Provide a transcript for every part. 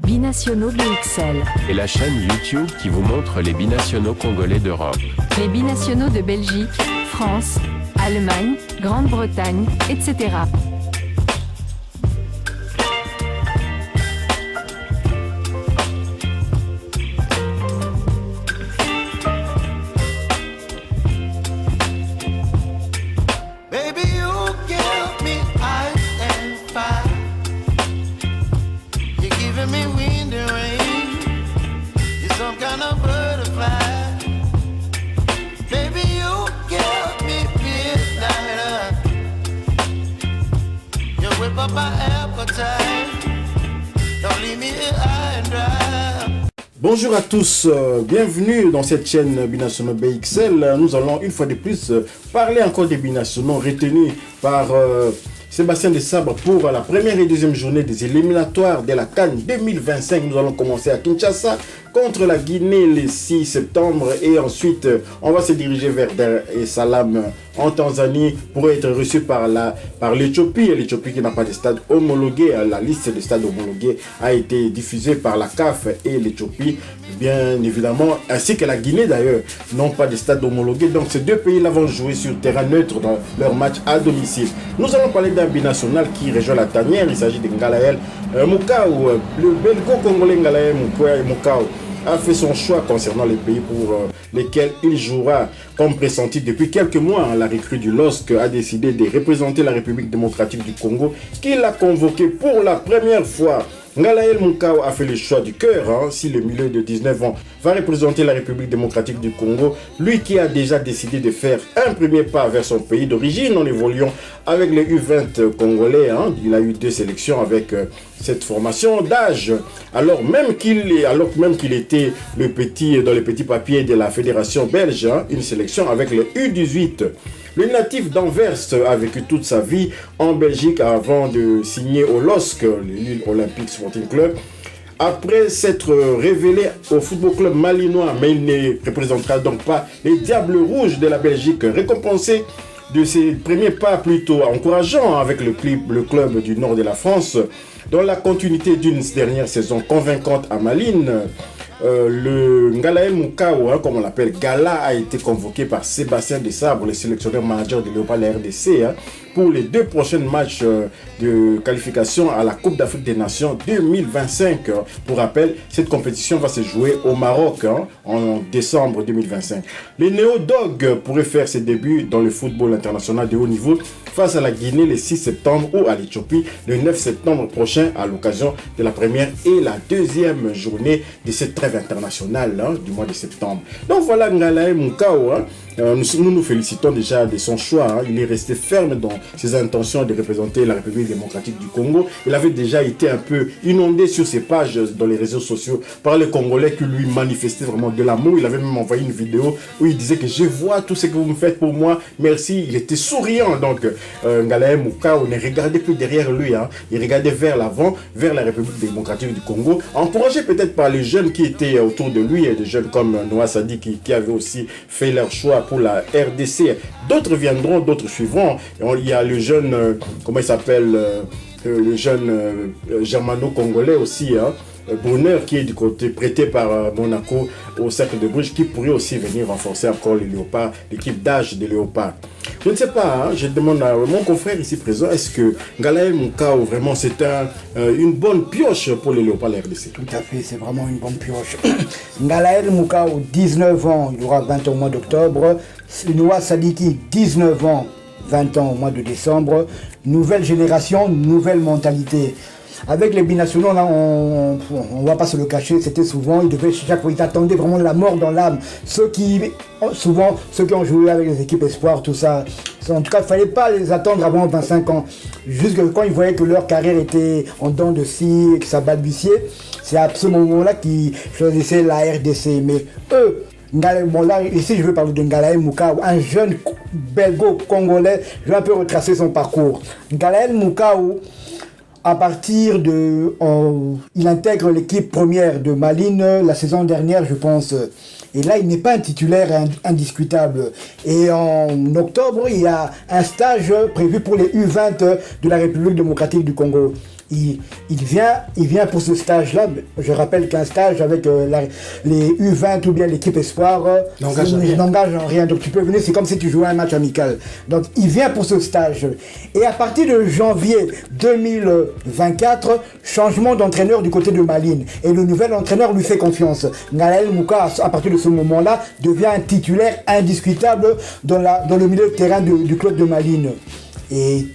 Binationaux BXL. Et la chaîne YouTube qui vous montre les binationaux congolais d'Europe. Les binationaux de Belgique, France, Allemagne, Grande-Bretagne, etc. Bonjour à tous, bienvenue dans cette chaîne Binationaux BXL. Nous allons une fois de plus parler encore des binationaux retenus par Sébastien Desabre pour la première et deuxième journée des éliminatoires de la CAN 2025. Nous allons commencer à Kinshasa contre la Guinée le 6 septembre et ensuite on va se diriger vers Dar es Salaam en Tanzanie pour être reçu par l'Éthiopie. L'Éthiopie qui n'a pas de stade homologué. La liste des stades homologués a été diffusée par la CAF et l'Éthiopie, bien évidemment, ainsi que la Guinée d'ailleurs, n'ont pas de stade homologué. Donc ces deux pays-là vont jouer sur terrain neutre dans leur match à domicile. Nous allons parler d'un binational qui rejoint la tanière. Il s'agit de Ngalaël Moukau. Le belgo-congolais Ngalaël Moukau a fait son choix concernant les pays pour lesquels il jouera. Comme pressenti depuis quelques mois, la recrue du LOSC a décidé de représenter la République démocratique du Congo, qui l'a convoqué pour la première fois. Ngalaël Moukau a fait le choix du cœur. Si le milieu de 19 ans va représenter la République démocratique du Congo, lui qui a déjà décidé de faire un premier pas vers son pays d'origine en évoluant avec les U20 congolais. Il a eu 2 sélections avec cette formation d'âge, alors même qu'il était le petit dans les petits papiers de la fédération belge, une sélection avec le U18. Le natif d'Anvers a vécu toute sa vie en Belgique avant de signer au LOSC, l'Île Olympique Sporting Club. Après s'être révélé au football club malinois, mais il ne représentera donc pas les Diables Rouges de la Belgique, récompensé de ses premiers pas plutôt encourageants avec le club du nord de la France. Dans la continuité d'une dernière saison convaincante à Malines, le Ngalaël Moukau, comme on l'appelle Gala, a été convoqué par Sébastien Desabre, le sélectionneur manager de Léopard la RDC, pour les 2 prochains matchs de qualification à la Coupe d'Afrique des Nations 2025. Pour rappel, cette compétition va se jouer au Maroc en décembre 2025. Les Néo-Dogs pourraient faire ses débuts dans le football international de haut niveau face à la Guinée le 6 septembre ou à l'Éthiopie le 9 septembre prochain à l'occasion de la première et la deuxième journée de cette trêve internationale du mois de septembre. Donc voilà Ngalaël Moukau. Nous nous félicitons déjà de son choix. Il est resté ferme dans ses intentions de représenter la République démocratique du Congo. Il avait déjà été un peu inondé sur ses pages dans les réseaux sociaux par les Congolais qui lui manifestaient vraiment de l'amour. Il avait même envoyé une vidéo où il disait que je vois tout ce que vous me faites pour moi. Merci. Il était souriant. Donc Ngalaël Moukau ne regardait plus derrière lui. Il regardait vers l'avant, vers la République démocratique du Congo. Encouragé peut-être par les jeunes qui étaient autour de lui, et des jeunes comme Noah Sadi qui avaient aussi fait leur choix pour la RDC. D'autres viendront, d'autres suivront. Il y a le jeune, comment il s'appelle, le jeune germano-congolais aussi, Bonheur, qui est du côté prêté par Monaco au Cercle de Bruges, qui pourrait aussi venir renforcer encore les Léopards, l'équipe d'âge des Léopards. Je ne sais pas, je demande à mon confrère ici présent, est-ce que Ngalaël Moukau, vraiment, c'est une bonne pioche pour les Léopards de la RDC? Tout à fait, c'est vraiment une bonne pioche. Ngalaël Moukau, 19 ans, il aura 20 ans au mois d'octobre. Noah Sadiki, 19 ans, 20 ans au mois de décembre. Nouvelle génération, nouvelle mentalité. Avec les binationaux, là, on ne va pas se le cacher, c'était souvent, chaque fois, ils attendaient vraiment la mort dans l'âme. Ceux qui ont joué avec les équipes espoirs, tout ça, en tout cas, il ne fallait pas les attendre avant 25 ans. Juste quand ils voyaient que leur carrière était en dents de scie, que ça balbutiait, c'est à ce moment-là qu'ils choisissaient la RDC. Mais eux, bon là, ici je veux parler de Ngalaël Moukau, un jeune belgo-congolais, je vais un peu retracer son parcours. Ngalaël Moukau, à partir de... il intègre l'équipe première de Malines la saison dernière, je pense. Et là, il n'est pas un titulaire indiscutable. Et en octobre, il y a un stage prévu pour les U20 de la République démocratique du Congo. il vient pour ce stage-là. Je rappelle qu'un stage avec les U20 ou bien l'équipe Espoir n'engage en rien. Donc tu peux venir, c'est comme si tu jouais un match amical. Donc il vient pour ce stage. Et à partir de janvier 2024, changement d'entraîneur du côté de Malines. Et le nouvel entraîneur lui fait confiance. Ngalael Mouka, à partir de ce moment-là, devient un titulaire indiscutable dans le milieu de terrain du club de Malines. Et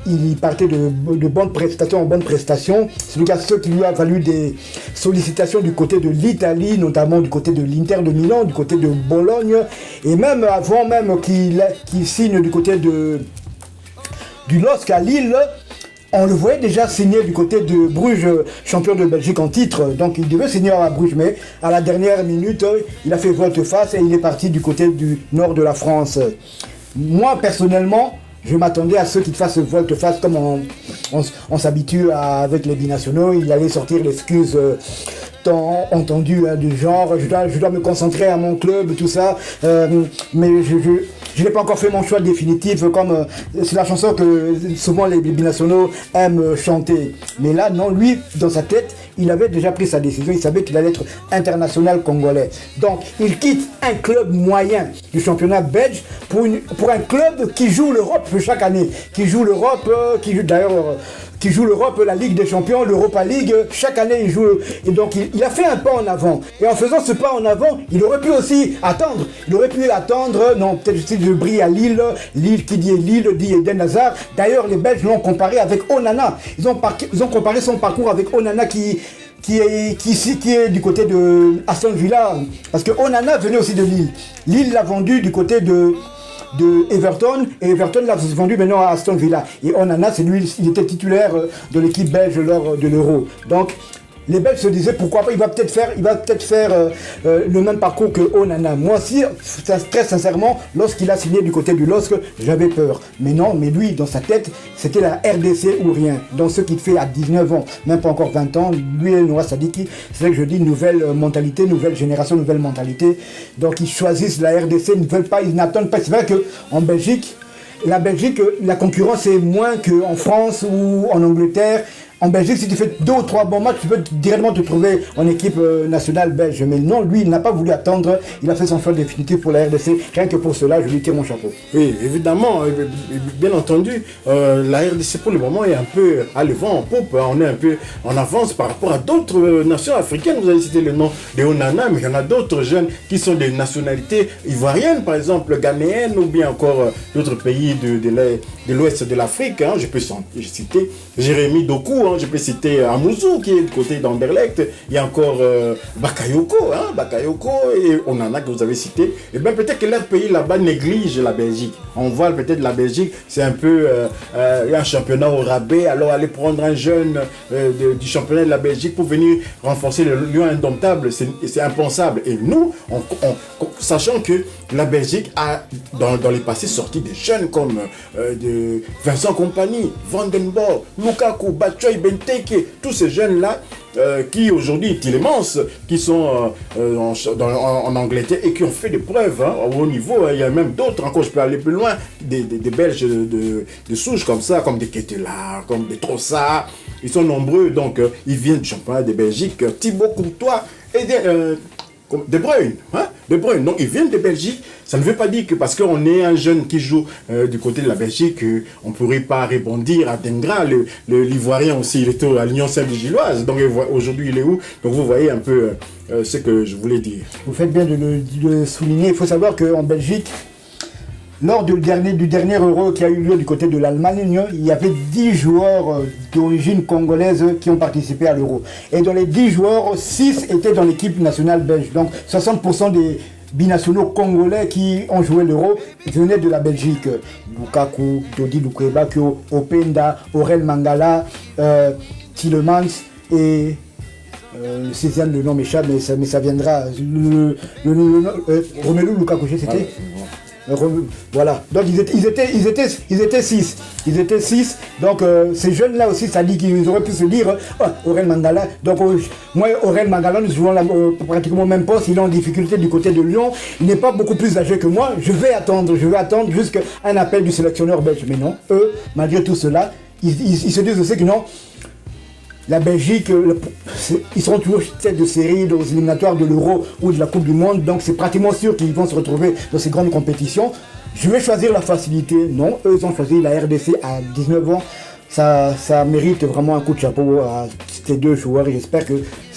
il partait de bonnes prestations en bonnes prestations. C'est ce qui lui a valu des sollicitations du côté de l'Italie, notamment du côté de l'Inter de Milan, du côté de Bologne, et même avant qu'il signe du côté du LOSC à Lille. On le voyait déjà signer du côté de Bruges, champion de Belgique en titre. Donc il devait signer à Bruges, mais à la dernière minute, il a fait volte-face et il est parti du côté du nord de la France. Moi, personnellement, je m'attendais à ceux qui fassent volte-face comme on s'habitue avec les binationaux. Il allait sortir l'excuse tant entendue du genre je dois me concentrer à mon club, tout ça. Mais je n'ai pas encore fait mon choix définitif, comme c'est la chanson que souvent les binationaux aiment chanter. Mais là, non, lui, dans sa tête, il avait déjà pris sa décision. Il savait qu'il allait être international congolais. Donc, il quitte un club moyen du championnat belge pour un club qui joue l'Europe chaque année. Qui joue l'Europe, qui joue l'Europe, la Ligue des Champions, l'Europa League. Chaque année, il joue. Et donc, il a fait un pas en avant. Et en faisant ce pas en avant, il aurait pu aussi attendre. Non, peut-être aussi de briller à Lille. Lille, qui dit Lille, dit Eden Hazard. D'ailleurs, les Belges l'ont comparé avec Onana. Ils ont comparé son parcours avec Onana qui est du côté de Aston Villa. Parce que Onana venait aussi de Lille. Lille l'a vendu du côté de Everton, et Everton l'a vendu maintenant à Aston Villa. Et Onana, c'est lui, il était titulaire de l'équipe belge lors de l'Euro. Donc, les Belges se disaient pourquoi pas, il va peut-être faire le même parcours que Onana. Moi aussi, très sincèrement, lorsqu'il a signé du côté du LOSC, j'avais peur. Mais non, mais lui, dans sa tête, c'était la RDC ou rien. Dans ce qu'il fait à 19 ans, même pas encore 20 ans, lui et Noah Sadiki, c'est vrai que je dis nouvelle mentalité, nouvelle génération, nouvelle mentalité. Donc ils choisissent la RDC, ils ne veulent pas, ils n'attendent pas. C'est vrai qu'en Belgique, la concurrence est moins qu'en France ou en Angleterre. En Belgique, si tu fais 2 ou 3 bons matchs, tu peux directement te trouver en équipe nationale belge. Mais non, lui, il n'a pas voulu attendre. Il a fait son choix définitif pour la RDC. Rien que pour cela, je lui tire mon chapeau. Oui, évidemment, bien entendu, la RDC pour le moment est un peu à le vent en poupe. On est un peu en avance par rapport à d'autres nations africaines. Vous avez cité le nom de Onana, mais il y en a d'autres jeunes qui sont des nationalités ivoiriennes, par exemple, ghanéennes, ou bien encore d'autres pays de l'ouest de l'Afrique. Hein. Je peux citer Jérémy Doku. Je peux citer Amouzou qui est du côté d'Anderlecht. Il y a encore Bakayoko et Onana que vous avez cité. Et bien peut-être que leur pays là-bas néglige la Belgique. On voit peut-être la Belgique, c'est un peu un championnat au rabais. Alors aller prendre un jeune du championnat de la Belgique pour venir renforcer le lion indomptable, c'est impensable. Et nous, sachant que la Belgique a dans les passés sorti des jeunes comme de Vincent Kompany, Vandenborg, Lukaku, Batshuayi, Benteke, tous ces jeunes-là qui aujourd'hui, Tielemans, qui sont en Angleterre et qui ont fait des preuves au haut niveau. Il y a même d'autres encore, je peux aller plus loin, des Belges de souche comme ça, comme des Ketela, comme des Trossard. Ils sont nombreux, donc ils viennent du championnat de Belgique. Thibaut Courtois et De Bruyne, De Bruyne. Donc ils viennent de Belgique. Ça ne veut pas dire que parce qu'on est un jeune qui joue du côté de la Belgique, on ne pourrait pas rebondir à Dengra. L'Ivoirien aussi, il était à l'Union Saint-Gilloise. Donc aujourd'hui, il est où? Donc vous voyez un peu ce que je voulais dire. Vous faites bien de le souligner. Il faut savoir qu'en Belgique, lors du dernier Euro qui a eu lieu du côté de l'Allemagne, il y avait 10 joueurs d'origine congolaise qui ont participé à l'Euro. Et dans les 10 joueurs, 6 étaient dans l'équipe nationale belge. Donc 60% des binationaux congolais qui ont joué l'Euro venaient de la Belgique. Lukaku, Dodi Lukwebakio, Openda, Aurel Mangala, Tielemans et... le 6e, le nom m'échappe, mais ça viendra. Romelu Lukaku, c'était... Voilà, donc ils étaient 6. Ils étaient 6. Donc ces jeunes-là aussi, ça dit qu'ils auraient pu se dire Aurel Mangala. Donc moi, Aurel Mangala, nous jouons pratiquement au même poste. Il est en difficulté du côté de Lyon. Il n'est pas beaucoup plus âgé que moi. Je vais attendre jusqu'à un appel du sélectionneur belge. Mais non, eux, malgré tout cela, ils se disent aussi que non, la Belgique, ils seront toujours tête de série aux éliminatoires de l'Euro ou de la Coupe du Monde, donc c'est pratiquement sûr qu'ils vont se retrouver dans ces grandes compétitions. Je vais choisir la facilité. Non, eux ils ont choisi la RDC à 19 ans. Ça mérite vraiment un coup de chapeau à ces deux joueurs et j'espère que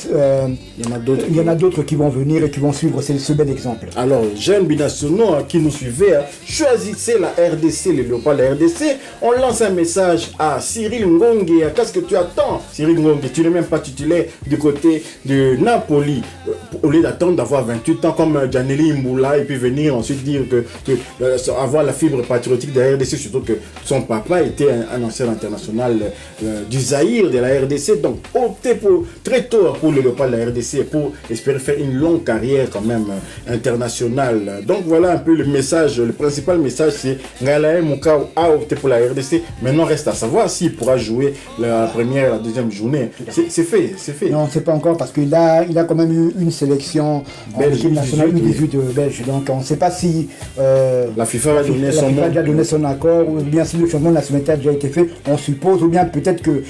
il y en a d'autres qui vont venir et qui vont suivre ce bel exemple. Alors, jeunes binationaux qui nous suivaient, choisissez la RDC, les léopards de la RDC. On lance un message à Cyril Ngongue. Qu'est-ce que tu attends, Cyril Ngongue? Tu n'es même pas titulaire du côté de Napoli. Au lieu d'attendre d'avoir 28 ans comme Gianelli Mboula et puis venir ensuite dire que avoir la fibre patriotique de la RDC, surtout que son papa était un ancien international du Zaïre de la RDC. Donc, optez très tôt pour le léopard de la RDC pour espérer faire une longue carrière quand même internationale. Donc voilà un peu le message, le principal message, c'est Ngalaé Moukao a opté pour la RDC. Maintenant reste à savoir s'il pourra jouer la première et la deuxième journée. C'est fait. Non, c'est pas encore parce qu'il a quand même eu une sélection en équipe nationale U18 belge. Donc on ne sait pas si la FIFA va donner son accord ou bien si le changement de nationalité a déjà été fait. On suppose, ou bien peut-être que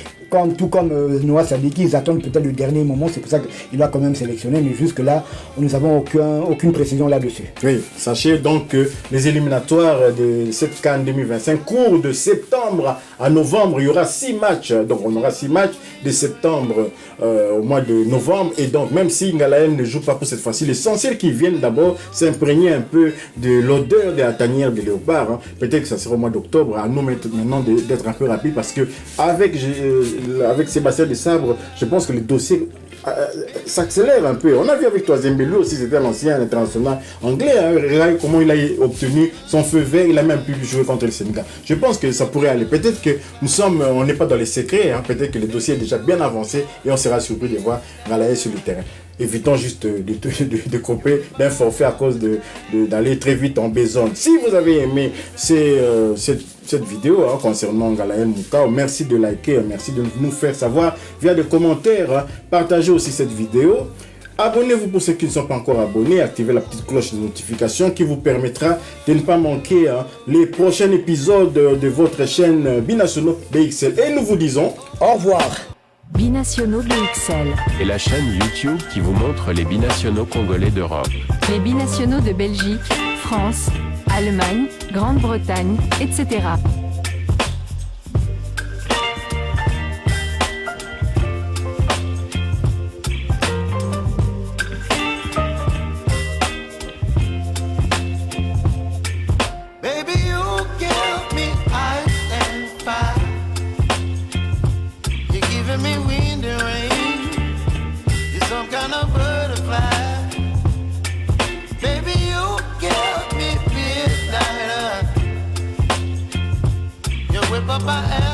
tout comme Noah Sadiki, ils attendent peut-être le dernier moment, c'est pour ça qu'il a quand même sélectionné, mais jusque-là, nous n'avons aucune précision là-dessus. Oui, sachez donc que les éliminatoires de cette CAN 2025 courent de septembre à novembre. Il y aura 6 matchs, donc on aura 6 matchs de septembre au mois de novembre, et donc même si Ngalaem ne joue pas pour cette fois-ci, l'essentiel qu'ils viennent d'abord s'imprégner un peu de l'odeur de la tanière de léopard. Hein. Peut-être que ça sera au mois d'octobre, à nous maintenant d'être un peu rapide, parce que avec Sébastien Desabre, je pense que le dossier s'accélère un peu. On a vu avec toi Zembelou aussi, c'était l'ancien international anglais. Hein. Comment il a obtenu son feu vert, il a même pu jouer contre le Sénégal. Je pense que ça pourrait aller. Peut-être que on n'est pas dans les secrets. Hein. Peut-être que le dossier est déjà bien avancé et on sera surpris de voir Ngalaé sur le terrain. Évitons juste de couper d'un forfait à cause d'aller très vite en besogne. Si vous avez aimé cette vidéo concernant Ngalaé Moukao, merci de liker, merci de nous faire savoir via des commentaires. Partagez aussi cette vidéo. Abonnez-vous pour ceux qui ne sont pas encore abonnés. Activez la petite cloche de notification qui vous permettra de ne pas manquer les prochains épisodes de votre chaîne Binationaux BXL. Et nous vous disons au revoir. Binationaux BXL. Et la chaîne YouTube qui vous montre les binationaux congolais d'Europe. Les binationaux de Belgique, France, Allemagne, Grande-Bretagne, etc. Bye.